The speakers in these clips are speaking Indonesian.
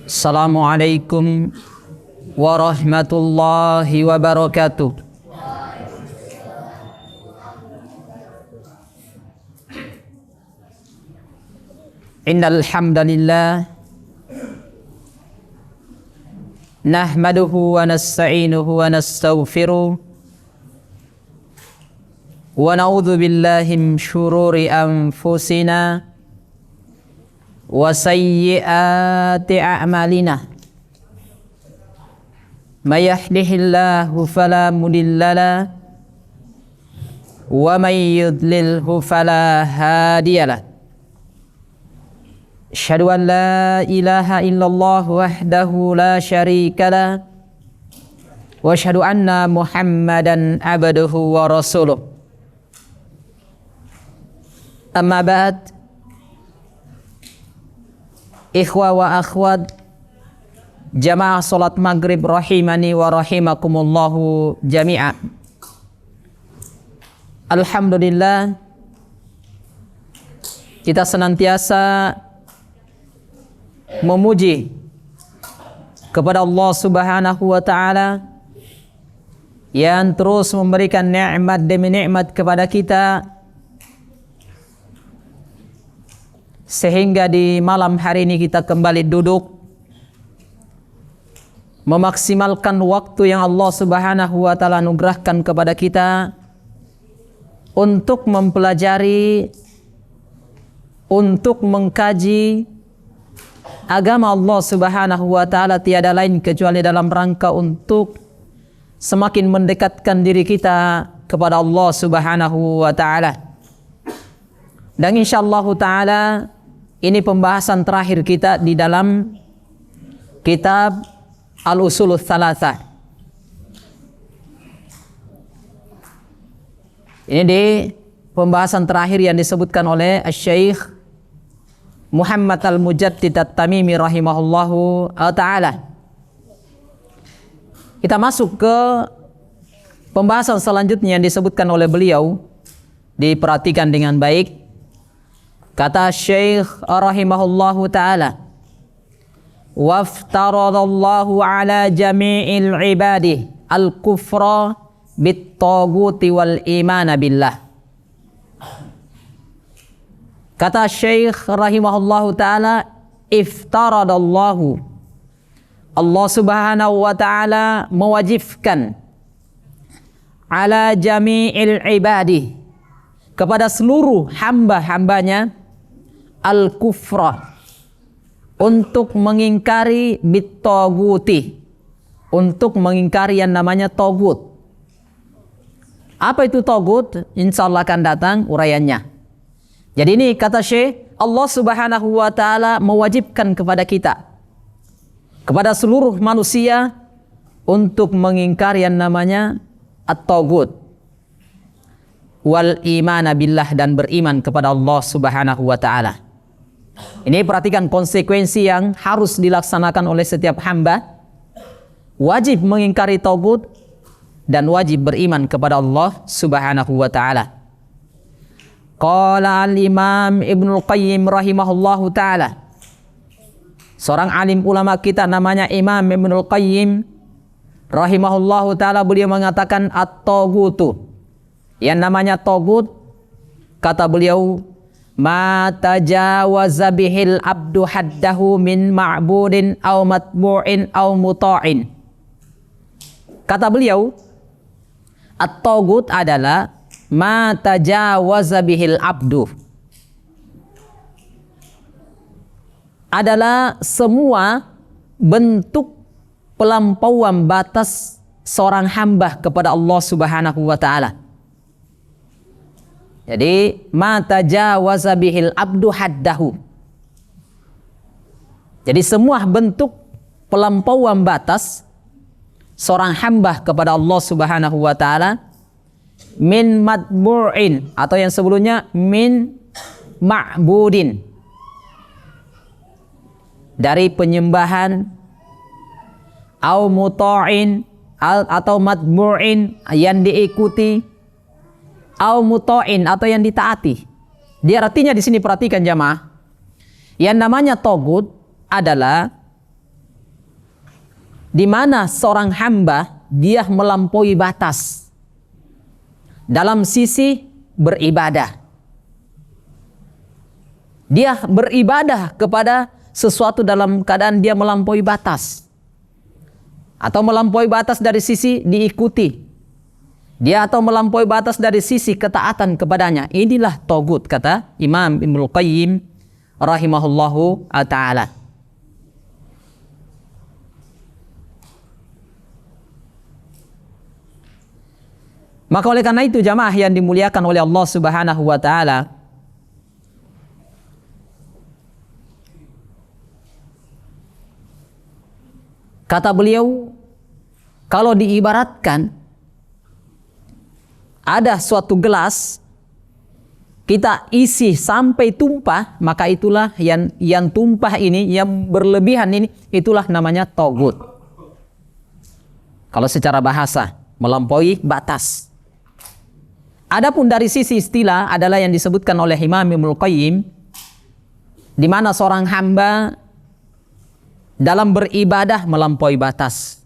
Assalamualaikum warahmatullahi wabarakatuh. Innal hamdalillah nahmaduhu wa nasta'inuhu wa nastaghfiruh wa na'udzu billahi min syururi anfusina wa sayyiati a'malina. May yahdihillahu fala mudhillalah wa may yudlilhu fala hadiyalah. Asyhadu an la ilaha illallah wahdahu la syarikalah wa asyhadu anna Muhammadan abduhu wa rasuluh. Amma ba'd. Ikhwa wa akhwat jamaah salat maghrib rahimani wa rahimakumullahu jami'an. Alhamdulillah, kita senantiasa memuji kepada Allah Subhanahu wa ta'ala yang terus memberikan nikmat demi nikmat kepada kita, sehingga di malam hari ini kita kembali duduk memaksimalkan waktu yang Allah Subhanahu wa ta'ala anugerahkan kepada kita untuk mempelajari, untuk mengkaji agama Allah Subhanahu wa ta'ala, tiada lain kecuali dalam rangka untuk semakin mendekatkan diri kita kepada Allah Subhanahu wa ta'ala. Dan insyaallah ta'ala ini pembahasan terakhir kita di dalam kitab Al-Usulul Tsalatsa. Ini di pembahasan terakhir yang disebutkan oleh Syekh Muhammad Al-Mujaddid At-Tamimi rahimahullahu ta'ala. Kita masuk ke pembahasan selanjutnya yang disebutkan oleh beliau. Diperhatikan dengan baik. Kata Syekh rahimahullahu ta'ala, waftaradallahu ala jami'il ibadi al-kufra bit-taguti wal imana billah. Kata Syekh rahimahullahu ta'ala, iftaradallahu, Allah Subhanahu wa ta'ala mewajibkan ala jami'il ibadi, kepada seluruh hamba-hambanya, al-kufra, untuk mengingkari bit-taguti, untuk mengingkari yang namanya tagut. Apa itu tagut? Insyaallah akan datang uraiannya. Jadi ini kata Syekh, Allah Subhanahu wa ta'ala mewajibkan kepada kita, kepada seluruh manusia, untuk mengingkari yang namanya at-tagut wal imana billah, dan beriman kepada Allah Subhanahu wa ta'ala. Ini perhatikan konsekuensi yang harus dilaksanakan oleh setiap hamba. Wajib mengingkari tagut dan wajib beriman kepada Allah Subhanahu wa ta'ala. Qala al-Imam Ibnul Qayyim rahimahullahu ta'ala, seorang alim ulama kita namanya Imam Ibnul Qayyim rahimahullahu ta'ala, beliau mengatakan at-tagutu, yang namanya tagut, kata beliau, ma tajawaza bihil abdu haddahu min ma'budin aw matbu'in aw muta'in. Kata beliau, at-tagut adalah ma tajawaza bihil abdu, adalah semua bentuk pelampauan batas seorang hamba kepada Allah Subhanahu wa ta'ala. Jadi ma tajawaza bihil abdu haddahu, jadi semua bentuk pelampauan batas seorang hamba kepada Allah Subhanahu wa ta'ala, min matbu'in, atau yang sebelumnya min ma'budin, dari penyembahan, au muta'in, atau matbu'in, yang diikuti, au muta'in, atau yang ditaati. Dia artinya di sini perhatikan jamaah, yang namanya tagut adalah di mana seorang hamba dia melampaui batas dalam sisi beribadah. Dia beribadah kepada sesuatu dalam keadaan dia melampaui batas, atau melampaui batas dari sisi diikuti, dia atau melampaui batas dari sisi ketaatan kepadanya. Inilah togut, kata Imam Ibnul Qayyim rahimahullahu ta'ala. Maka oleh karena itu jamaah yang dimuliakan oleh Allah Subhanahu wa ta'ala, kata beliau, kalau diibaratkan ada suatu gelas kita isi sampai tumpah, maka itulah yang tumpah ini, yang berlebihan ini, itulah namanya togut. Kalau secara bahasa, melampaui batas. Adapun dari sisi istilah adalah yang disebutkan oleh Imam Ibnul Qayyim, di mana seorang hamba dalam beribadah melampaui batas,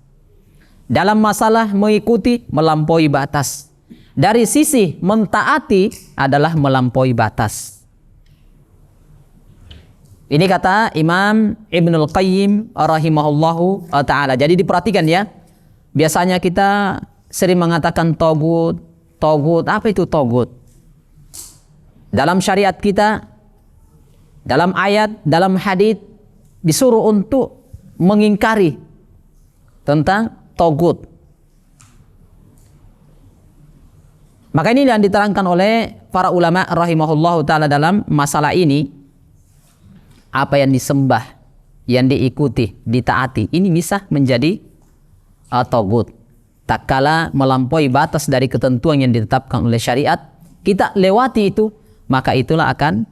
dalam masalah mengikuti melampaui batas, dari sisi mentaati adalah melampaui batas. Ini kata Imam Ibnul Qayyim rahimahullahu ta'ala. Jadi diperhatikan ya, biasanya kita sering mengatakan togut. Togut, apa itu togut? Dalam syariat kita, dalam ayat, dalam hadits, disuruh untuk mengingkari tentang togut. Maka ini yang diterangkan oleh para ulama rahimahullahu ta'ala dalam masalah ini. Apa yang disembah, yang diikuti, ditaati, ini bisa menjadi togut. Tak kala melampaui batas dari ketentuan yang ditetapkan oleh syariat, kita lewati itu, maka itulah akan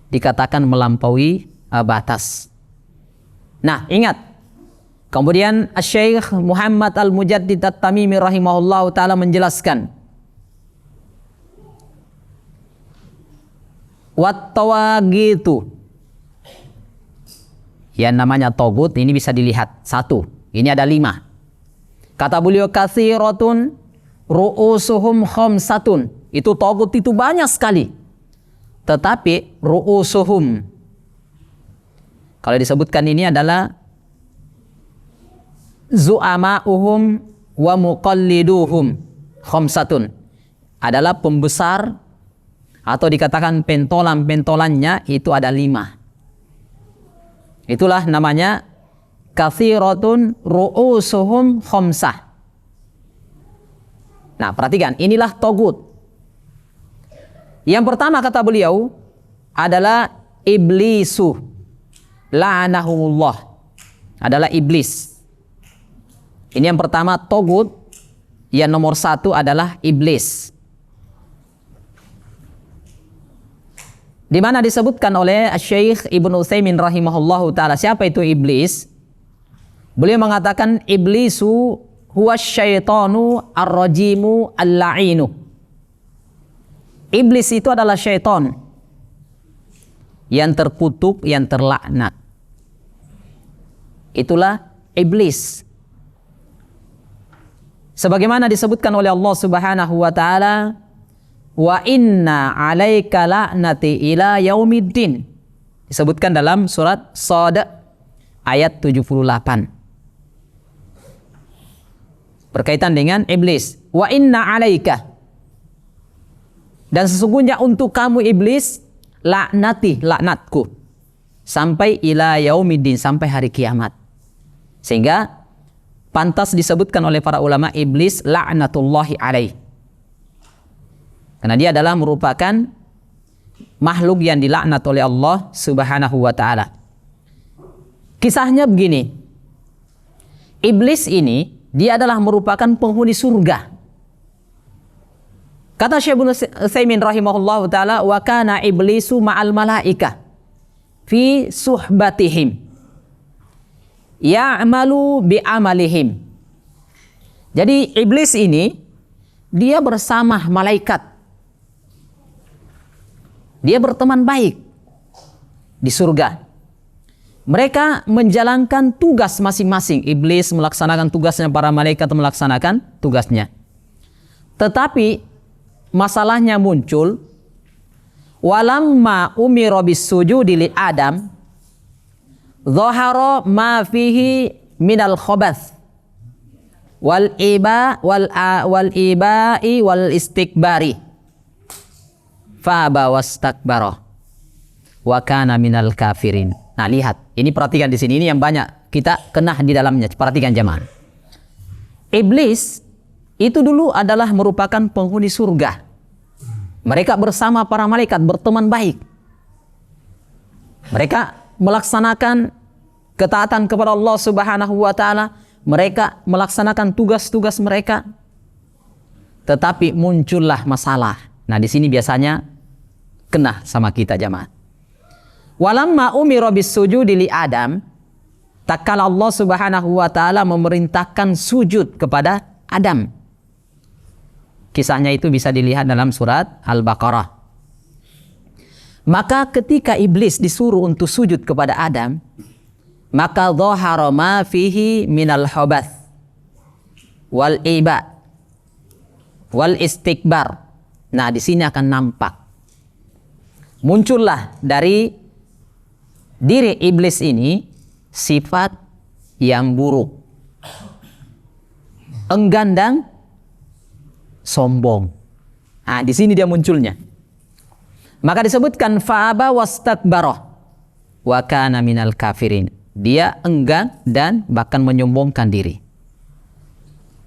dikatakan melampaui batas. Nah, ingat, kemudian Syekh Muhammad Al-Mujaddid At-Tamimi rahimahullah ta'ala menjelaskan, wat-tawagitu, yang namanya togut ini bisa dilihat satu, ini ada 5. Kata beliau, katsiratun ru'usuhum khamsatun. Itu togut itu banyak sekali. Tetapi ru'usuhum, kalau disebutkan ini adalah zu'ama'uhum wa muqalliduhum khamsatun. Adalah pembesar atau dikatakan pentolan-pentolannya itu ada 5. Itulah namanya katsiratun ru'usuhum khamsah. Nah, perhatikan, inilah togut. Yang pertama kata beliau adalah iblisu la'anahumullah, adalah iblis. Ini yang pertama togut. Yang nomor 1 adalah iblis, di mana disebutkan oleh Syekh Ibnu Utsaimin rahimahullahu ta'ala. Siapa itu iblis? Beliau mengatakan iblisu huwa syaitanu ar-rajimu al-la'inu. Iblis itu adalah syaitan yang terkutuk, yang terlaknat. Itulah iblis. Sebagaimana disebutkan oleh Allah Subhanahu wa ta'ala, wa inna 'alaika la'nati ila yaumiddin. Disebutkan dalam surat Shad ayat 78. Berkaitan dengan iblis. Wa inna 'alaika, dan sesungguhnya untuk kamu iblis, laknati, laknatku, sampai ila yaumiddin, sampai hari kiamat. Sehingga pantas disebutkan oleh para ulama iblis laknatullahi alaih, karena dia adalah merupakan makhluk yang dilaknat oleh Allah Subhanahu wa ta'ala. Kisahnya begini, iblis ini dia adalah merupakan penghuni surga. Kata Syekh Ibnu Utsaimin rahimahullahu ta'ala, wa kana iblisu ma'al malaika fi suhbatihim ya'malu bi'amalihim. Jadi iblis ini dia bersama malaikat, dia berteman baik di surga. Mereka menjalankan tugas masing-masing. Iblis melaksanakan tugasnya, para malaikat melaksanakan tugasnya. Tetapi masalahnya muncul, walamma umira bis-sujudi li Adam, dhahara ma fihi minal khabath wal iba'i wal istikbari fa aba wastakbara wa kana minal kafirin. Nah, lihat, ini perhatikan di sini, ini yang banyak kita kena di dalamnya. Perhatikan jemaah. Iblis itu dulu adalah merupakan penghuni surga. Mereka bersama para malaikat berteman baik. Mereka melaksanakan ketaatan kepada Allah Subhanahu wa taala, mereka melaksanakan tugas-tugas mereka. Tetapi muncullah masalah. Nah, di sini biasanya kena sama kita jemaah. Walamma umira bis-sujudi li Adam, tatkala Allah Subhanahu wa taala memerintahkan sujud kepada Adam. Kisahnya itu bisa dilihat dalam surat Al-Baqarah. Maka ketika iblis disuruh untuk sujud kepada Adam, maka dhahara ma fihi minal khabath wal iba wal istikbar. Nah, di sini akan nampak muncullah dari diri iblis ini sifat yang buruk, enggan dan sombong. Nah, di sini dia munculnya. Maka disebutkan fa'aba wastakbara wa kana minal kafirin. Dia enggan dan bahkan menyombongkan diri.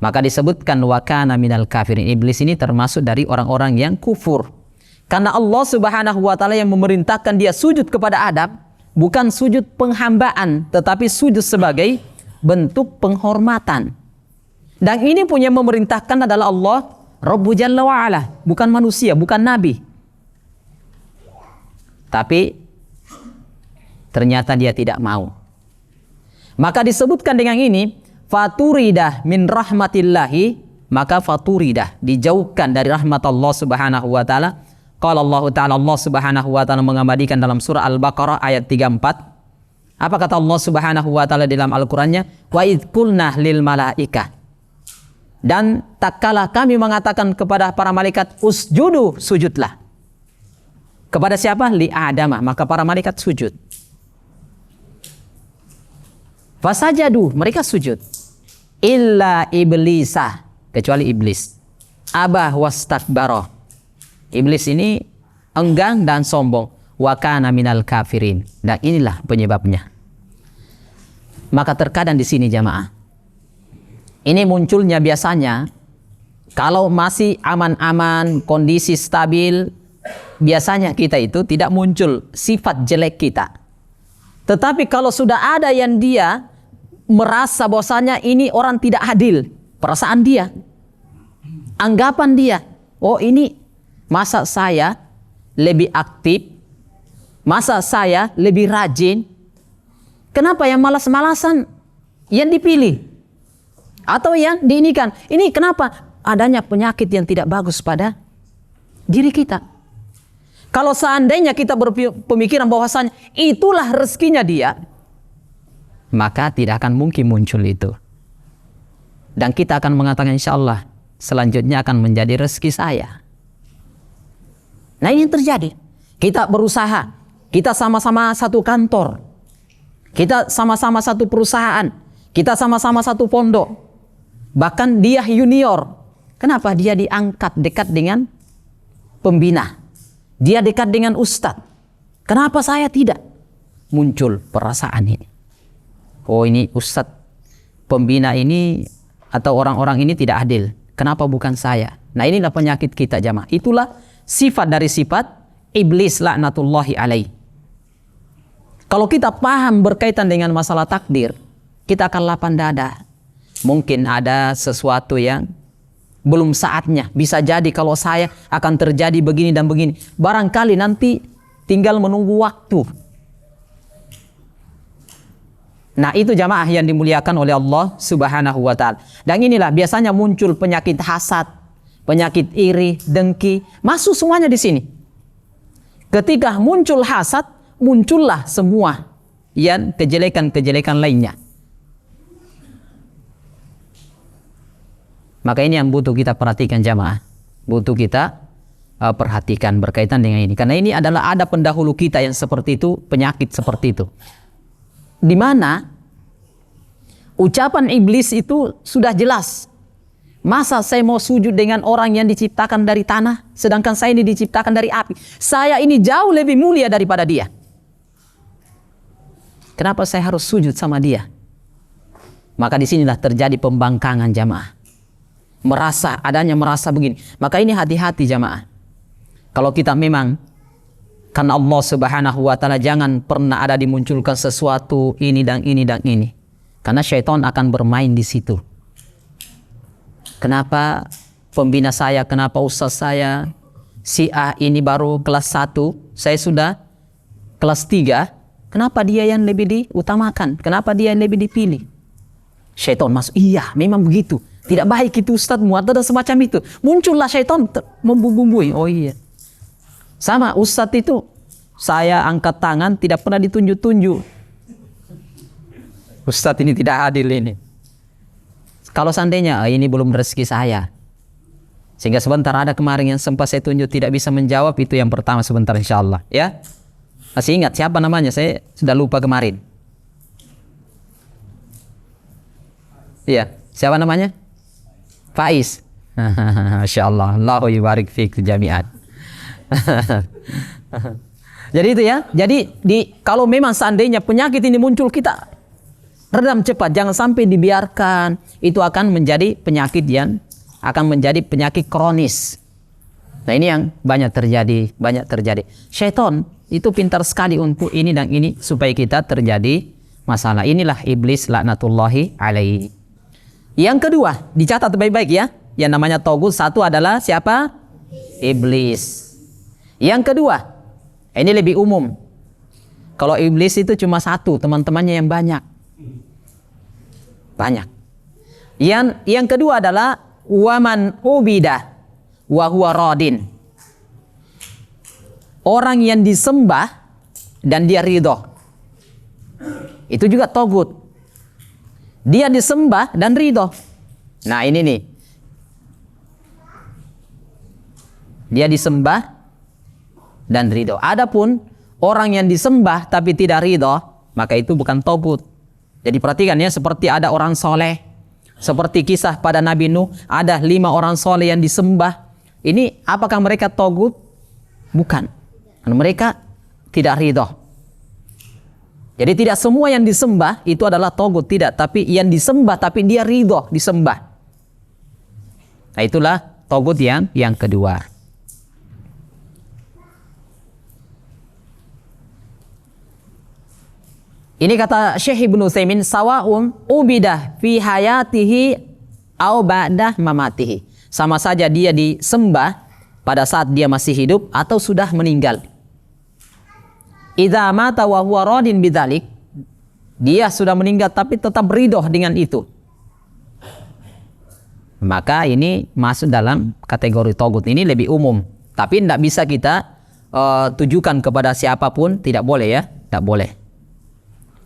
Maka disebutkan wa kana minal kafirin. Iblis ini termasuk dari orang-orang yang kufur. Karena Allah Subhanahu wa taala yang memerintahkan dia sujud kepada Adam, bukan sujud penghambaan, tetapi sujud sebagai bentuk penghormatan. Dan ini punya memerintahkan adalah Allah Rabbu Jalla wa'ala, bukan manusia, bukan nabi. Tapi ternyata dia tidak mau. Maka disebutkan dengan ini, faturidah min rahmatillahi, maka faturidah, dijauhkan dari rahmat Allah Subhanahu wa taala. Qala Allah Ta'ala, Allah Subhanahu wa taala mengabadikan dalam surah Al-Baqarah ayat 34. Apa kata Allah Subhanahu wa taala dalam Al-Qur'annya? Wa idz qulna lil malaikah. Dan tatkala kami mengatakan kepada para malaikat, usjudu, sujudlah. Kepada siapa? Li Adamah, maka para malaikat sujud. Fasajadu, mereka sujud. Illa iblisah, kecuali iblis. Abah wastakbara. Iblis ini enggan dan sombong. Wa kana minal kafirin. Dan inilah penyebabnya. Maka terkadang di sini jamaah, ini munculnya biasanya kalau masih aman-aman, kondisi stabil, biasanya kita itu tidak muncul sifat jelek kita. Tetapi kalau sudah ada yang dia merasa bahwasanya ini orang tidak adil, perasaan dia, anggapan dia, oh ini masa saya lebih aktif, masa saya lebih rajin, kenapa yang malas-malasan yang dipilih? Atau yang diinikan, ini kenapa adanya penyakit yang tidak bagus pada diri kita? Kalau seandainya kita berpemikiran bahwasanya itulah rezekinya dia, maka tidak akan mungkin muncul itu. Dan kita akan mengatakan insya Allah selanjutnya akan menjadi rezeki saya. Nah, ini yang terjadi. Kita berusaha, kita sama-sama satu kantor, kita sama-sama satu perusahaan, kita sama-sama satu pondok. Bahkan dia junior. Kenapa dia diangkat dekat dengan pembina? Dia dekat dengan ustadz. Kenapa saya tidak? Muncul perasaan ini. Oh, ini ustadz, pembina ini atau orang-orang ini tidak adil. Kenapa bukan saya? Nah, inilah penyakit kita jamaah. Itulah sifat dari sifat iblis laknatullahi alaih. Kalau kita paham berkaitan dengan masalah takdir, kita akan lapang dada. Mungkin ada sesuatu yang belum saatnya. Bisa jadi kalau saya akan terjadi begini dan begini. Barangkali nanti tinggal menunggu waktu. Nah, itu jamaah yang dimuliakan oleh Allah Subhanahu wa ta'ala. Dan inilah biasanya muncul penyakit hasad, penyakit iri, dengki. Masuk semuanya di sini. Ketika muncul hasad, muncullah semua yang kejelekan-kejelekan lainnya. Maka ini yang butuh kita perhatikan jamaah. Butuh kita perhatikan berkaitan dengan ini. Karena ini adalah ada pendahulu kita yang seperti itu, penyakit seperti itu. Di mana ucapan iblis itu sudah jelas. Masa saya mau sujud dengan orang yang diciptakan dari tanah, sedangkan saya ini diciptakan dari api. Saya ini jauh lebih mulia daripada dia. Kenapa saya harus sujud sama dia? Maka disinilah terjadi pembangkangan jamaah. Merasa begini. Maka ini hati-hati jamaah. Kalau kita memang, karena Allah Subhanahu wa Ta'ala jangan pernah ada dimunculkan sesuatu ini dan ini dan ini. Karena syaitan akan bermain di situ. Kenapa pembina saya, kenapa ustaz saya, si A ini baru kelas 1, saya sudah kelas 3, kenapa dia yang lebih diutamakan? Kenapa dia yang lebih dipilih? Syaitan masuk, iya memang begitu. Tidak baik itu ustaz, muat dan semacam itu. Muncullah syaitan membumbui. Oh iya. Sama ustaz itu, saya angkat tangan tidak pernah ditunjuk-tunjuk. Ustaz ini tidak adil ini. Kalau seandainya ini belum rezeki saya, sehingga sebentar ada kemarin yang sempat saya tunjuk tidak bisa menjawab, itu yang pertama sebentar insyaallah ya. Masih ingat siapa namanya? Saya sudah lupa kemarin. Iya, siapa namanya? Faiz. Masyaallah, Allahu yubarik fik jami'an. Jadi itu ya. Jadi kalau memang seandainya penyakit ini muncul, kita redam cepat, jangan sampai dibiarkan. Itu akan menjadi penyakit yang akan menjadi penyakit kronis. Nah ini yang banyak terjadi. Syaitan itu pintar sekali untuk ini dan ini supaya kita terjadi masalah. Inilah iblis laknatullahi alaihi. Yang kedua, dicatat baik-baik ya. Yang namanya togut, satu adalah siapa? Iblis. Yang kedua, ini lebih umum. Kalau iblis itu cuma satu, teman-temannya yang banyak. Yang kedua adalah waman ubidah wa huwa radin. Orang yang disembah dan dia ridho. Itu juga togut. Dia disembah dan ridho. Nah ini nih. Dia disembah dan ridho. Adapun orang yang disembah tapi tidak ridho, maka itu bukan togut. Jadi perhatikan ya, seperti ada orang soleh, seperti kisah pada Nabi Nuh, ada 5 orang soleh yang disembah. Ini apakah mereka togut? Bukan. Mereka tidak ridho. Jadi tidak semua yang disembah itu adalah togut, tidak. Tapi yang disembah tapi dia ridho disembah. Nah itulah togut yang kedua. Ini kata Syekh Ibnu Utsaimin, sawa'un ubidah fi hayatihi au ba'dah mamatihi. Sama saja dia disembah pada saat dia masih hidup atau sudah meninggal. Idza mata wa huwa radin bidzalik, dia sudah meninggal tapi tetap ridho dengan itu. Maka ini masuk dalam kategori togut. Ini lebih umum, tapi tidak bisa kita tujukan kepada siapapun, tidak boleh ya, tidak boleh.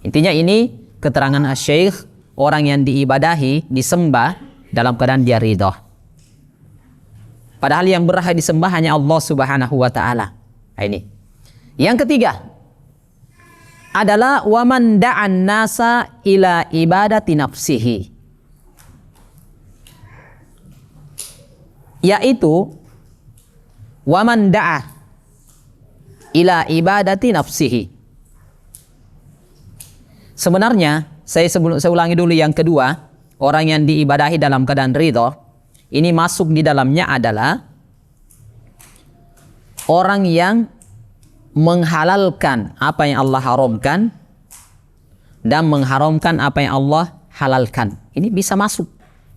Intinya ini keterangan Asy-Syaikh, orang yang diibadahi, disembah dalam keadaan dia ridho. Padahal yang berhak disembah hanya Allah Subhanahu wa Ta'ala. Nah, ini. Yang ketiga adalah waman da'an nasa ila ibadati nafsihi. Yaitu waman da'a ila ibadati nafsihi. Sebenarnya, saya ulangi dulu yang kedua, orang yang diibadahi dalam keadaan ridho, ini masuk di dalamnya adalah orang yang menghalalkan apa yang Allah haramkan dan mengharamkan apa yang Allah halalkan. Ini bisa masuk,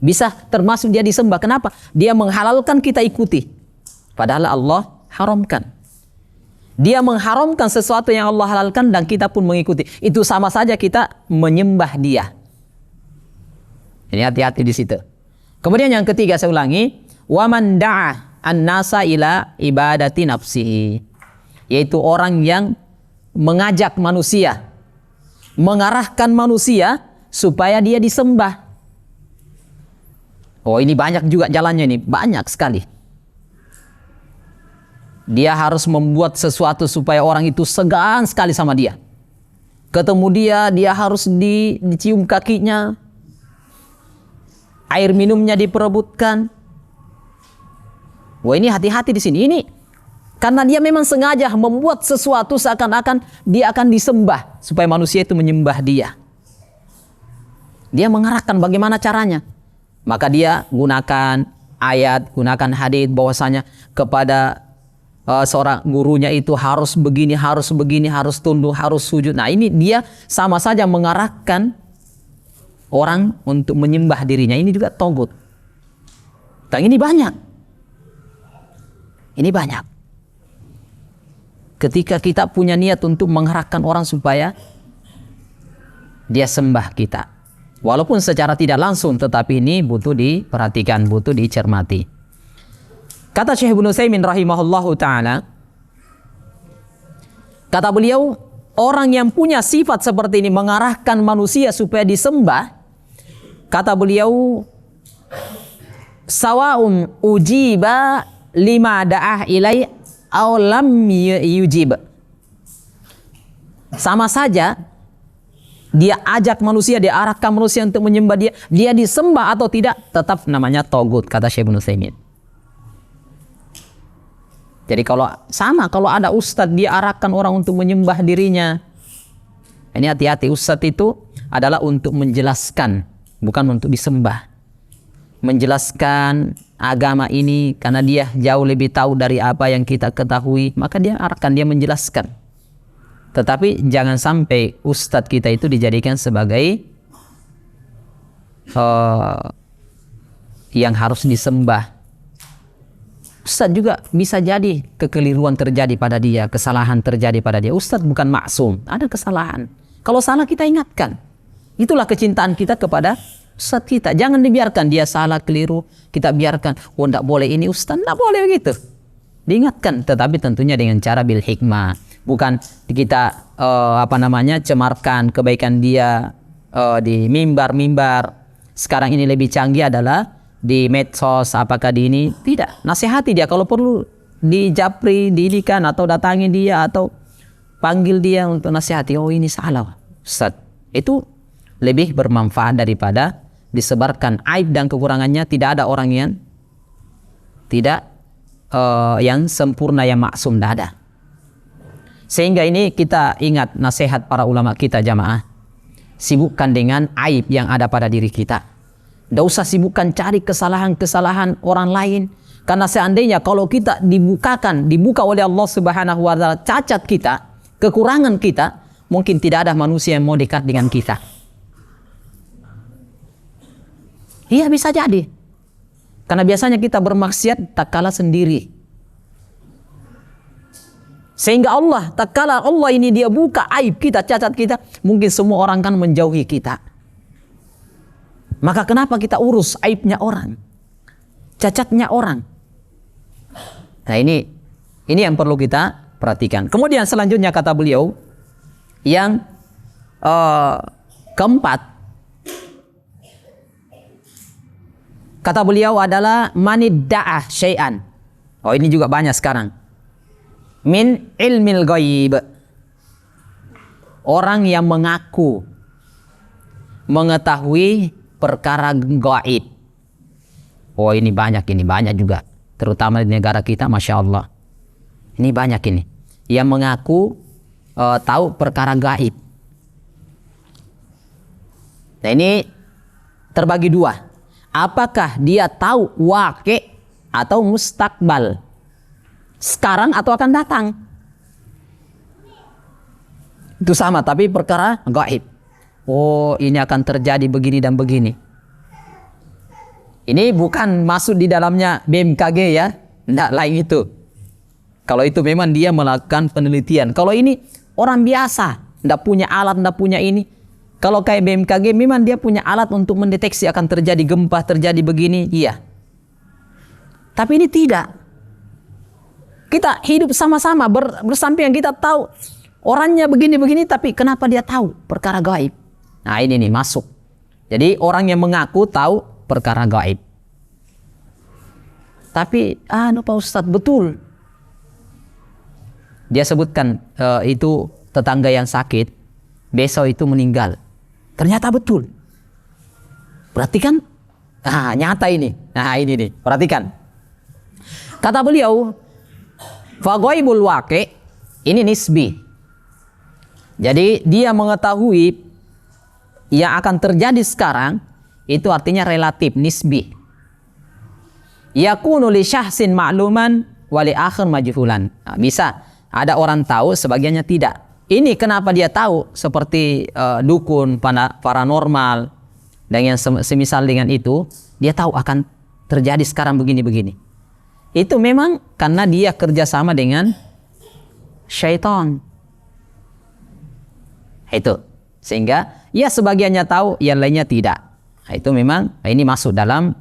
bisa termasuk dia disembah. Kenapa? Dia menghalalkan, kita ikuti, padahal Allah haramkan. Dia mengharamkan sesuatu yang Allah halalkan dan kita pun mengikuti. Itu sama saja kita menyembah dia. Ini hati-hati di situ. Kemudian yang ketiga saya ulangi, waman da'a an-nasa ila ibadati nafsihi. Yaitu orang yang mengajak manusia mengarahkan manusia supaya dia disembah. Oh, ini banyak juga jalannya, ini banyak sekali. Dia harus membuat sesuatu supaya orang itu segan sekali sama dia. Ketemu dia harus dicium kakinya, air minumnya diperebutkan. Wah, ini hati-hati di sini. Ini karena dia memang sengaja membuat sesuatu seakan-akan dia akan disembah supaya manusia itu menyembah dia. Dia mengarahkan bagaimana caranya. Maka dia gunakan ayat, gunakan hadits bahwasanya kepada seorang gurunya itu harus begini, harus tunduk, harus sujud. Nah, ini dia sama saja mengarahkan orang untuk menyembah dirinya. Ini juga togut. Dan ini banyak. Ini banyak. Ketika kita punya niat untuk mengarahkan orang supaya dia sembah kita, walaupun secara tidak langsung, tetapi ini butuh diperhatikan, butuh dicermati. Kata Syekh Ibnu Utsaimin rahimahullahu ta'ala, kata beliau, orang yang punya sifat seperti ini mengarahkan manusia supaya disembah, kata beliau, sawa'un ujiba lima da'ah ilai aw lam yujib. Sama saja dia ajak manusia, dia arahkan manusia untuk menyembah dia disembah atau tidak, tetap namanya togut, kata Syekh Ibnu Utsaimin. Jadi kalau ada ustadz dia arahkan orang untuk menyembah dirinya, ini hati-hati. Ustadz itu adalah untuk menjelaskan, bukan untuk disembah. Menjelaskan agama ini karena dia jauh lebih tahu dari apa yang kita ketahui, maka dia arahkan, dia menjelaskan. Tetapi jangan sampai ustadz kita itu dijadikan sebagai yang harus disembah. Ustadz juga bisa jadi kekeliruan terjadi pada dia, kesalahan terjadi pada dia. Ustadz bukan maksum, ada kesalahan. Kalau salah kita ingatkan. Itulah kecintaan kita kepada ustadz kita. Jangan dibiarkan dia salah, keliru, kita biarkan. Oh, tidak boleh ini ustadz, tidak boleh begitu. Diingatkan, tetapi tentunya dengan cara bil hikmah. Bukan kita cemarkan kebaikan dia di mimbar-mimbar. Sekarang ini lebih canggih adalah di medsos, apakah di ini, tidak, nasihati dia kalau perlu, di japri, didikan atau datangi dia atau panggil dia untuk nasihati. Oh, ini salah Ustaz. Itu lebih bermanfaat daripada disebarkan aib dan kekurangannya. Tidak ada orang yang yang sempurna, yang maksum, tidak ada. Sehingga ini kita ingat nasihat para ulama kita, jamaah, sibukkan dengan aib yang ada pada diri kita. Tidak usah sibukkan cari kesalahan-kesalahan orang lain. Karena seandainya kalau kita dibuka oleh Allah Subhanahu wa Ta'ala cacat kita, kekurangan kita, mungkin tidak ada manusia yang mau dekat dengan kita. Iya, bisa jadi. Karena biasanya kita bermaksiat tak kalah sendiri. Sehingga Allah, tak kalah Allah ini dia buka aib kita, cacat kita, mungkin semua orang kan menjauhi kita. Maka kenapa kita urus aibnya orang, cacatnya orang? Nah, ini yang perlu kita perhatikan. Kemudian selanjutnya kata beliau yang keempat, kata beliau adalah manidda'ah syai'an. Oh, ini juga banyak sekarang. Min ilmil ghaib. Orang yang mengaku mengetahui perkara gaib. Oh, ini banyak juga, terutama di negara kita, Masya Allah. Ini banyak ini yang mengaku tahu perkara gaib. Nah, ini terbagi dua. Apakah dia tahu waqi' atau mustakbal, sekarang atau akan datang? Itu sama, tapi perkara gaib. Oh, ini akan terjadi begini dan begini. Ini bukan masuk di dalamnya BMKG ya, tidak, lain itu. Kalau itu memang dia melakukan penelitian. Kalau ini orang biasa, tidak punya alat, tidak punya ini. Kalau kayak BMKG memang dia punya alat untuk mendeteksi akan terjadi gempa, terjadi begini, iya. Tapi ini tidak. Kita hidup sama-sama bersampingan, kita tahu Orangnya begini-begini, tapi kenapa dia tahu perkara gaib? Nah ini nih masuk. Jadi orang yang mengaku tahu perkara gaib. Tapi, Pak Ustadz, betul. Dia sebutkan itu tetangga yang sakit, besok itu meninggal. Ternyata betul. Perhatikan, nyata ini. Nah ini nih, perhatikan. Kata beliau, faghaibul waqi' ini nisbi. Jadi dia mengetahui yang akan terjadi sekarang itu artinya relatif, nisbi. Yakunu li syahsin ma'luman wa li akhir majhulan. Nah, bisa ada orang tahu, sebagiannya tidak. Ini kenapa dia tahu, seperti dukun, paranormal dan yang semisal dengan itu, dia tahu akan terjadi sekarang begini-begini. Itu memang karena dia kerjasama dengan syaitan. Itu sehingga ya sebagiannya tahu, yang lainnya tidak. Nah, itu memang ini masuk dalam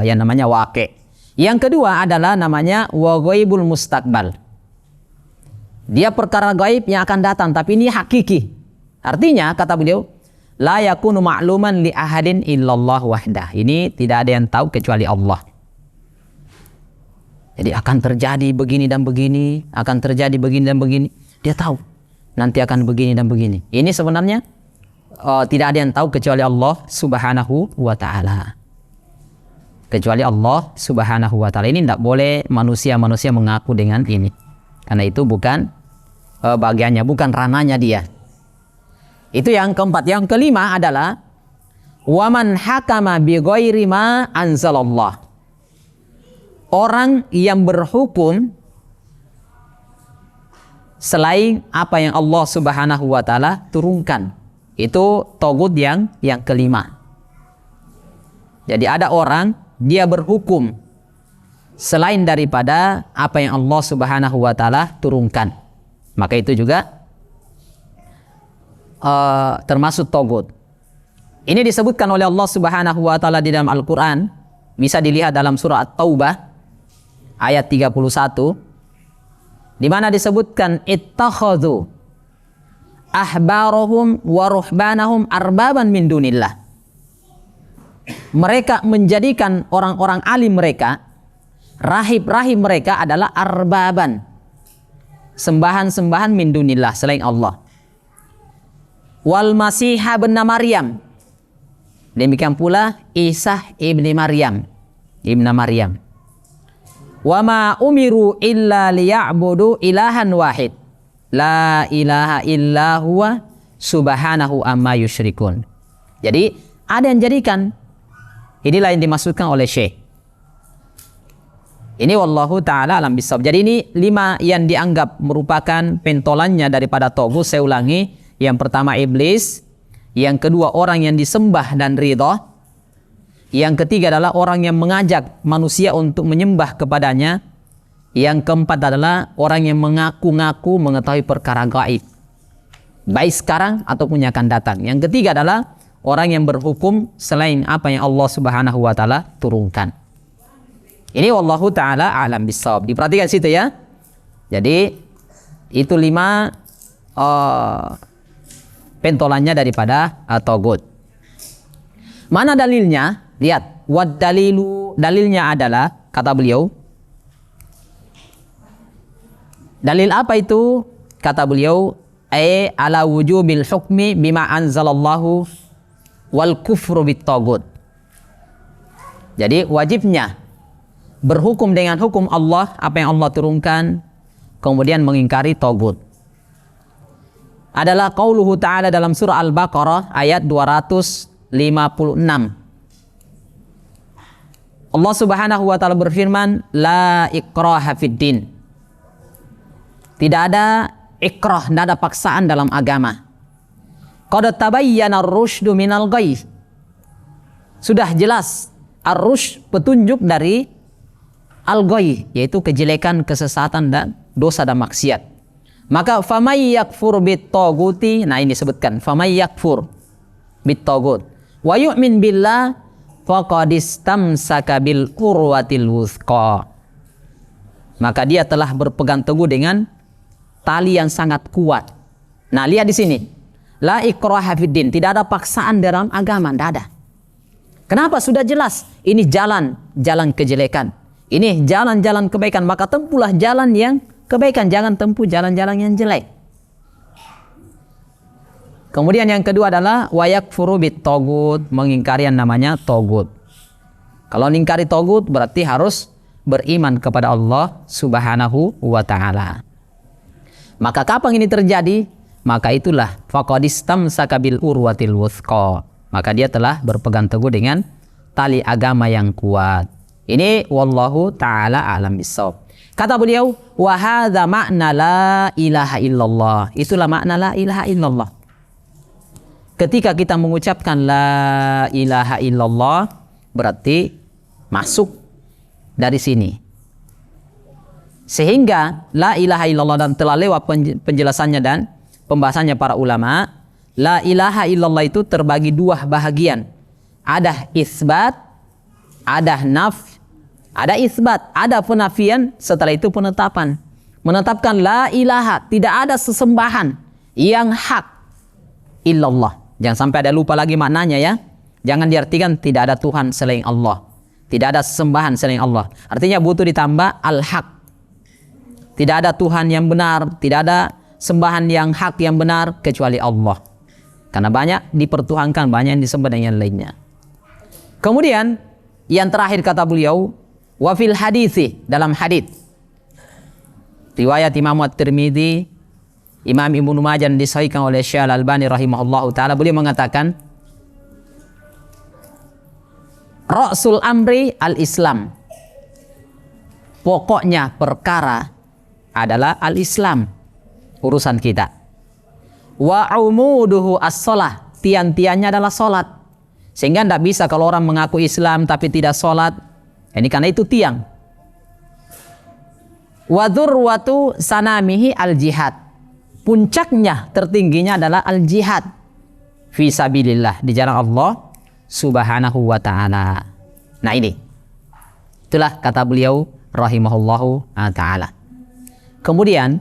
yang namanya waqi'. Yang kedua adalah namanya wa ghaibul mustaqbal. Dia perkara gaib yang akan datang, tapi ini hakiki. Artinya kata beliau, la yakunu ma'luman li ahadin illallah wahdah. Ini tidak ada yang tahu kecuali Allah. Jadi akan terjadi begini dan begini, akan terjadi begini dan begini. Dia tahu nanti akan begini dan begini. Ini sebenarnya tidak ada yang tahu kecuali Allah Subhanahu wa ta'ala. Kecuali Allah Subhanahu wa ta'ala. Ini tidak boleh manusia-manusia mengaku dengan ini. Karena itu bukan bagiannya, bukan ranahnya dia. Itu yang keempat. Yang kelima adalah waman hakama bi ghairi ma anzalallah. Orang yang berhukum selain apa yang Allah Subhanahu wa ta'ala turunkan. Itu tagut yang kelima. Jadi ada orang dia berhukum selain daripada apa yang Allah Subhanahu wa ta'ala turunkan. Maka itu juga termasuk tagut. Ini disebutkan oleh Allah Subhanahu wa ta'ala di dalam Al-Quran. Bisa dilihat dalam surah At-Taubah ayat 31, di mana disebutkan ittakhadhu ahbarahum wa ruhbanahum arbaban min dunillah. Mereka menjadikan orang-orang alim mereka, rahib-rahib mereka adalah arbaban, sembahan-sembahan min dunillah, selain Allah. Wal Masihah bin Maryam, demikian pula Isa ibni Maryam, wa ma umiru illa liya'budu ilahan wahid la ilaha illa huwa subhanahu amma yusyrikun. Jadi ada yang jadikan, inilah yang dimaksudkan oleh Syekh. Ini wallahu ta'ala alam bisawab. Jadi ini 5 yang dianggap merupakan pentolannya daripada tagut. Saya ulangi. Yang pertama iblis, yang kedua orang yang disembah dan ridha, yang ketiga adalah orang yang mengajak manusia untuk menyembah kepadanya, yang keempat adalah orang yang mengaku-ngaku mengetahui perkara gaib, baik sekarang ataupun yang akan datang. Yang ketiga adalah orang yang berhukum selain apa yang Allah Subhanahu wa ta'ala turunkan. Ini wallahu ta'ala alam bisawab. Diperhatikan situ ya. Jadi itu 5 pentolannya daripada tagut. Mana dalilnya? Lihat, wad dalilu, dalilnya adalah kata beliau. Dalil apa itu? Kata beliau, ala wujubil hukmi bima anzalallahu wal kufru bit tagut. Jadi wajibnya berhukum dengan hukum Allah, apa yang Allah turunkan, kemudian mengingkari tagut. Adalah qauluhu ta'ala dalam surah Al-Baqarah ayat 256. Allah Subhanahu wa ta'ala berfirman, la ikraha fid din. Tidak ada ikrah, tidak ada paksaan dalam agama. Qad tabayyana ar-rusydu minal ghayy. Sudah jelas ar-rusyd, petunjuk dari al-ghayy, yaitu kejelekan, kesesatan dan dosa dan maksiat. Maka famay yakfur bit taguti, nah ini disebutkan famay yakfur bit tagut wa yu'min billah faqad istamsaka bil urwatil wuthqa. Maka dia telah berpegang teguh dengan tali yang sangat kuat. Nah, lihat di sini. La ikraha fiddin, tidak ada paksaan dalam agama, tidak ada. Kenapa? Sudah jelas. Ini jalan kejelekan. Ini jalan-jalan kebaikan, maka tempuhlah jalan yang kebaikan, jangan tempuh jalan-jalan yang jelek. Kemudian yang kedua adalah wayakfuru bit togut, mengingkari yang namanya togut. Kalau mengingkari togut berarti harus beriman kepada Allah Subhanahu wa ta'ala. Maka kapan ini terjadi? Maka itulah faqadistamsaka bil urwatil wuthqa. Maka dia telah berpegang teguh dengan tali agama yang kuat. Ini wallahu ta'ala a'lam bissawab. Kata beliau, wa hadza ma'na la ilaha illallah. Itulah makna la ilaha illallah. Ketika kita mengucapkan la ilaha illallah, berarti masuk dari sini. Sehingga la ilaha illallah, dan telah lewat penjelasannya dan pembahasannya para ulama, la ilaha illallah itu terbagi dua bahagian. Ada isbat, ada naf, ada isbat, ada penafian, setelah itu penetapan. Menetapkan la ilaha, tidak ada sesembahan yang hak illallah. Jangan sampai ada lupa lagi maknanya ya. Jangan diartikan tidak ada Tuhan selain Allah, tidak ada sesembahan selain Allah. Artinya butuh ditambah al-haq. Tidak ada Tuhan yang benar, tidak ada sembahan yang hak yang benar kecuali Allah. Karena banyak dipertuhankan, banyak yang disembah dengan lainnya. Kemudian yang terakhir kata beliau, wa fil hadithi, dalam hadits riwayat Imam At-Tirmidzi, Imam Ibnu Majah, disahihkan oleh Syekh Al-Albani rahimahullahu taala, beliau mengatakan Ra'sul amri al-Islam. Pokoknya perkara adalah al-Islam, urusan kita. Wa umuduhu as-shalah, tiang-tiangnya adalah salat. Sehingga tidak bisa kalau orang mengaku Islam tapi tidak salat. Ini karena itu tiang. Wa dzurwatu sanamihi al-jihad. Puncaknya, tertingginya adalah al-jihad fi sabilillah, di jalan Allah Subhanahu wa ta'ala. Nah ini, itulah kata beliau rahimahullahu ta'ala. Kemudian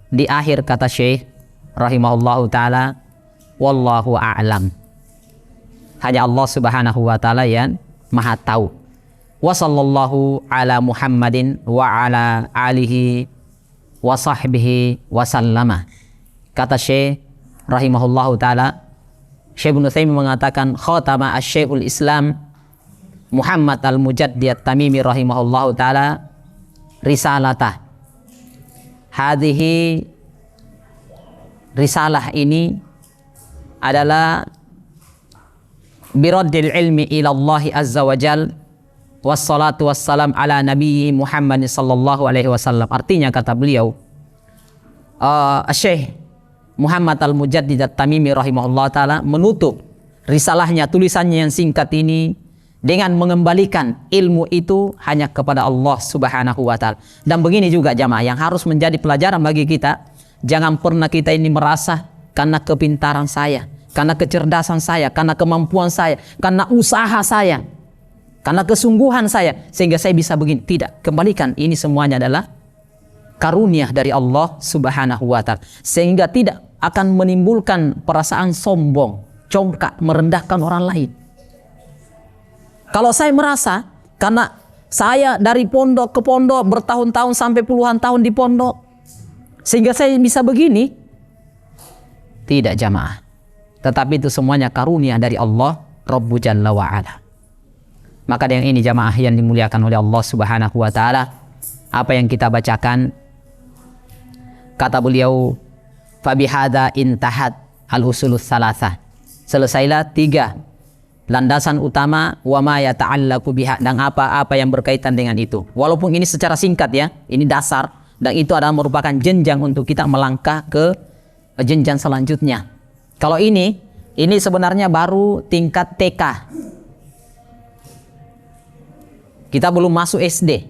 di akhir kata Syekh rahimahullahu ta'ala, wallahu a'lam, hanya Allah Subhanahu wa ta'ala yang maha tahu. Wa sallallahu ala Muhammadin wa ala alihi wa sahbihi wa sallama. Kata Syekh rahimahullahu ta'ala, Syekh Ibnu Utsaimin mengatakan khatama asy-Syekhul Islam Muhammad al-Mujaddid at-Tamimi rahimahullahu ta'ala risalatah. Hadhihi, risalah ini adalah biraddil ilmi ila Allah azza wa jal wassalatu wassalam ala nabiyyi Muhammad sallallahu alaihi wasallam. Artinya kata beliau, Syekh Muhammad al-Mujaddid at-Tamimi rahimahullah ta'ala menutup risalahnya, tulisannya yang singkat ini, dengan mengembalikan ilmu itu hanya kepada Allah Subhanahu wa ta'ala. Dan begini juga jamaah yang harus menjadi pelajaran bagi kita, jangan pernah kita ini merasa karena kepintaran saya, karena kecerdasan saya, karena kemampuan saya, karena usaha saya, karena kesungguhan saya sehingga saya bisa begini. Tidak, kembalikan ini semuanya adalah karunia dari Allah Subhanahu wa ta'ala, sehingga tidak akan menimbulkan perasaan sombong, congkak, merendahkan orang lain. Kalau saya merasa karena saya dari pondok ke pondok bertahun-tahun sampai puluhan tahun di pondok sehingga saya bisa begini, tidak jamaah. Tetapi itu semuanya karunia dari Allah Rabbu Jalla wa Ala. Maka yang ini jamaah yang dimuliakan oleh Allah Subhanahu wa ta'ala, apa yang kita bacakan, kata beliau, fabihada intahat al-usulus salasah. Selesailah tiga landasan utama, wa ma yata'allaqu biha, dan apa-apa yang berkaitan dengan itu. Walaupun ini secara singkat ya, ini dasar, dan itu adalah merupakan jenjang untuk kita melangkah ke jenjang selanjutnya. Kalau ini sebenarnya baru tingkat TK. Kita belum masuk SD.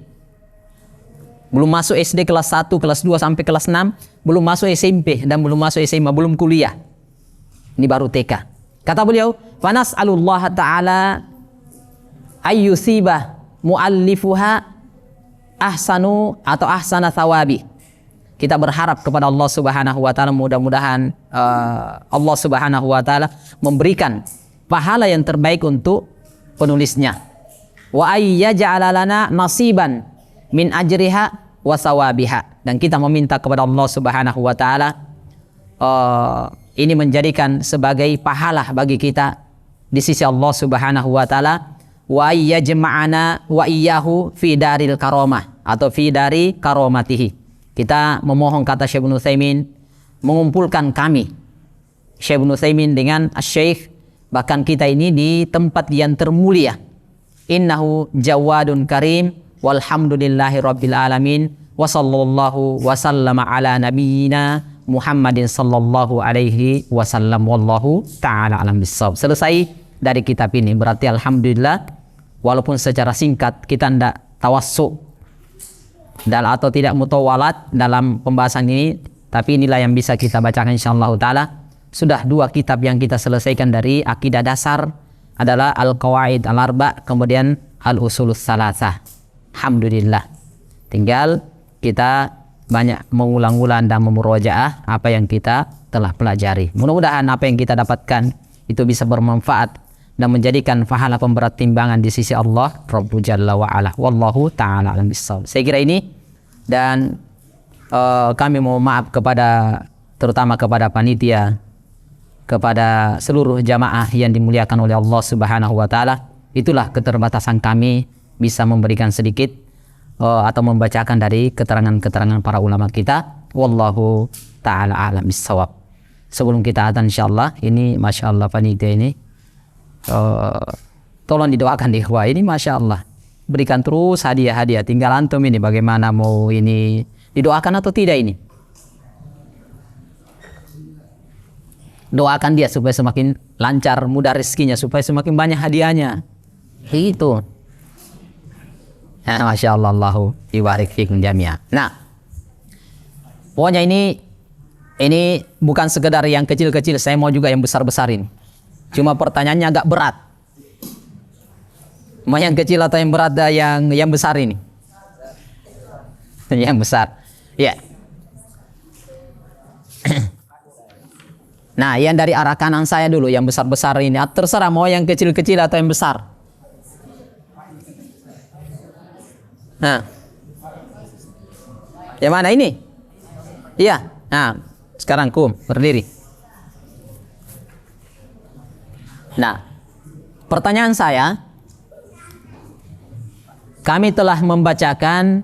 Belum masuk SD kelas 1, kelas 2 sampai kelas 6, belum masuk SMP dan belum masuk SMA, belum kuliah. Ini baru TK. Kata beliau, "Fanas'alullah ta'ala ayyusiba muallifuha ahsanu atau ahsana thawabi." Kita berharap kepada Allah Subhanahu wa taala, mudah-mudahan Allah Subhanahu wa taala memberikan pahala yang terbaik untuk penulisnya. Wa ayyaj'ala lana nasiban min ajriha wa sawabiha. Dan kita meminta kepada Allah Subhanahu wa taala ini menjadikan sebagai pahala bagi kita di sisi Allah Subhanahu wa taala. Wa ayyajma'ana wa iyyahu fi daril karamah atau fi dari karamatihi. Kita memohon, kata Syekh Ibnu Utsaimin, mengumpulkan kami Syekh Ibnu Utsaimin dengan Syekh, bahkan kita ini di tempat yang termulia. Innahu jawadun karim walhamdulillahi rabbil alamin wa sallallahu wa sallama ala nabiyyina Muhammadin sallallahu alaihi wasallam wallahu taala alam bissawab. Selesai dari kitab ini, berarti alhamdulillah walaupun secara singkat kita tidak tawassu dan atau tidak mutawalat dalam pembahasan ini, tapi inilah yang bisa kita bacakan insyaallah taala. Sudah 2 kitab yang kita selesaikan dari akidah dasar adalah Al-Qawaid Al-Arba, kemudian Al-Usulus Salasah. Alhamdulillah. Tinggal kita banyak mengulang-ulang dan memurojaah apa yang kita telah pelajari. Mudah-mudahan apa yang kita dapatkan itu bisa bermanfaat dan menjadikan pahala pemberat timbangan di sisi Allah Rabbu Jalla wa Ala. Wallahu ta'ala alam bissawab. Saya kira ini, dan kami mohon maaf kepada, terutama kepada panitia, kepada seluruh jamaah yang dimuliakan oleh Allah Subhanahu wa taala. Itulah keterbatasan kami bisa memberikan sedikit atau membacakan dari keterangan-keterangan para ulama kita. Wallahu ta'ala alam bissawab. Sebelum kita adzan insyaallah, ini Masya Allah panitia ini tolong didoakan di ikhwah ini, Masya Allah, berikan terus hadiah-hadiah. Tinggal antum ini bagaimana mau ini didoakan atau tidak ini. Doakan dia supaya semakin lancar, mudah rezekinya, supaya semakin banyak hadiahnya. Itu. Ya, Masya Allah, Allahu ibarik fikum jami'a. Nah, pokoknya ini bukan sekedar yang kecil-kecil, saya mau juga yang besar-besarin. Cuma pertanyaannya agak berat. Mau yang kecil atau yang berat, yang besar ini? Yang besar. Ya. Nah, yang dari arah kanan saya dulu, yang besar-besar ini. Terserah mau yang kecil-kecil atau yang besar. Nah. Yang mana ini? Iya. Nah, sekarang berdiri. Nah, pertanyaan saya, kami telah membacakan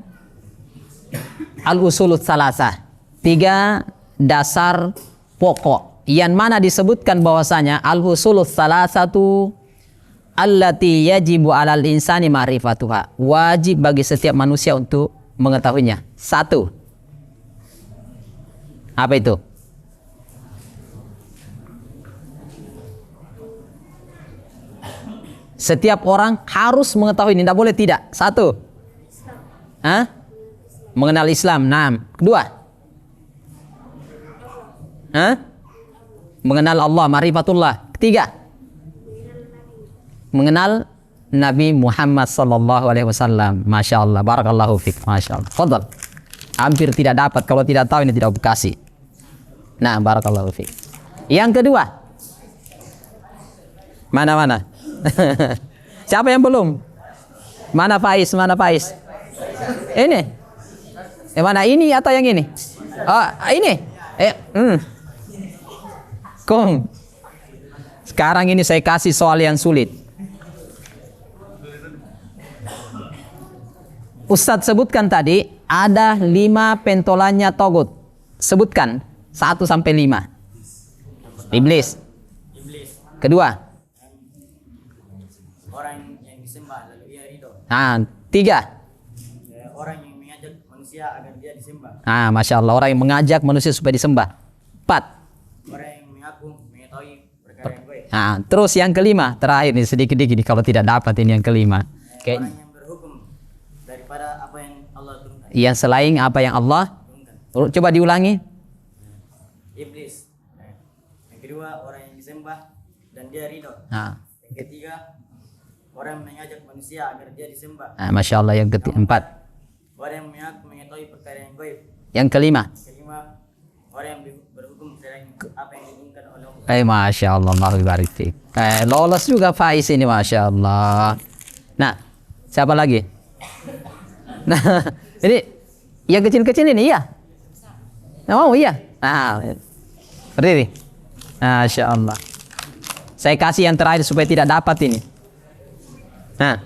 Al-Usulus Salasah, 3 dasar pokok, yang mana disebutkan bahwasanya Al-Usulus Salasatu allati yajibu 'alal insani ma'rifatuha, wajib bagi setiap manusia untuk mengetahuinya. 1. Apa itu? Setiap orang harus mengetahui ini, tidak boleh tidak. 1. Mengenal Islam. 6. 2. Mengenal Allah, ma'rifatullah. 3. Mengenal Nabi Muhammad sallallahu alaihi wasallam. Masya Allah, barakallahu fiik. Masya Allah. Fadal. Hampir tidak dapat, kalau tidak tahu ini tidak bekasi. Nah, barakallahu fiik. Yang kedua. Mana? Siapa yang belum? Mana Faiz? Ini. Mana ini atau yang ini? Oh, ini. Sekarang ini saya kasih soal yang sulit. Ustadz sebutkan tadi ada 5 pentolannya togut. Sebutkan 1 sampai 5. Iblis. Kedua. Orang yang disembah lalu ia ridho. 3. Orang yang mengajak manusia agar dia disembah. Masya Allah, orang yang mengajak manusia supaya disembah. 4. Orang yang mengaku mengetahui perkara yang baik. Terus yang kelima, terakhir nih sedikit-sedikit nih, kalau tidak dapat ini yang kelima. Orang yang berhukum daripada apa yang Allah turunkan. Yang selain apa yang Allah turunkan. Coba diulangi. Iblis. Yang kedua, orang yang disembah dan dia ridho. Yang ketiga, orang yang mengajak manusia agar dia disembah. Masya Allah, yang keempat. Orang yang mengaku mengetahui perkara yang gaib. Yang kelima. Kelima, orang yang berhukum selain apa yang diinginkan oleh Allah. Masya Allah, Allahu barik fiik. Lolos juga Faiz ini, Masya Allah. Nah, siapa lagi? Nah, ini yang kecil-kecil ini, iya? Oh iya. Nah, berdiri. Masya Allah. Saya kasih yang terakhir supaya tidak dapat ini. Nah,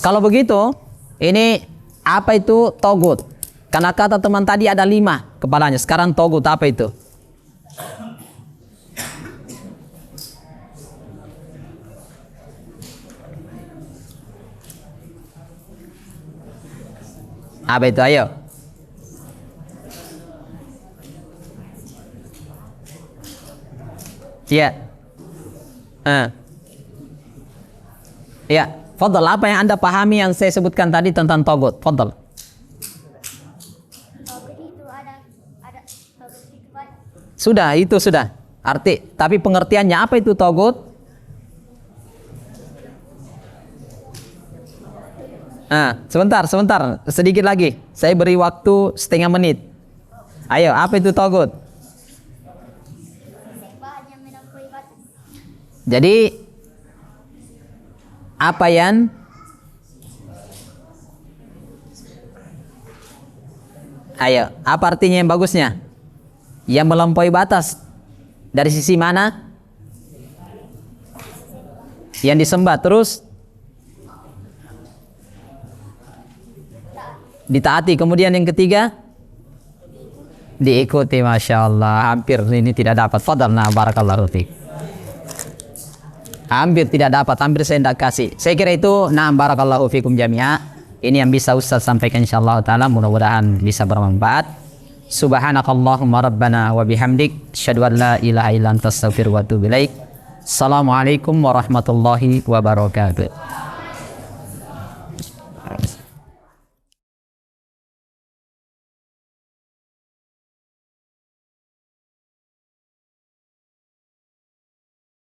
kalau begitu, ini apa itu togut? Karena kata teman tadi ada 5 kepalanya. Sekarang togut apa itu? Apa itu? Ayo. Iya. Ya, fadal. Apa yang Anda pahami yang saya sebutkan tadi tentang togut? Fadal. Sudah, itu sudah. Arti, tapi pengertiannya apa itu togut? Sebentar, sedikit lagi. Saya beri waktu setengah menit. Ayo, apa itu togut? Jadi, apa yang ayo, apa artinya yang bagusnya? Yang melampaui batas. Dari sisi mana? Yang disembah, terus ditaati. Kemudian yang ketiga, diikuti. Masya Allah, hampir ini tidak dapat. Fadal, nah, barakallahu fiik. Hampir tidak dapat, hampir saya tidak kasih. Saya kira itu, nah, barakallahu fikum jami'a. Ini yang bisa Ustaz sampaikan insyaallah ta'ala, mudah-mudahan bisa bermanfaat. Subhanakallahumma rabbana wa bihamdik, asyhadu an la ilaha illa anta astaghfiruka wa atubu ilaik. Assalamualaikum warahmatullahi wabarakatuh.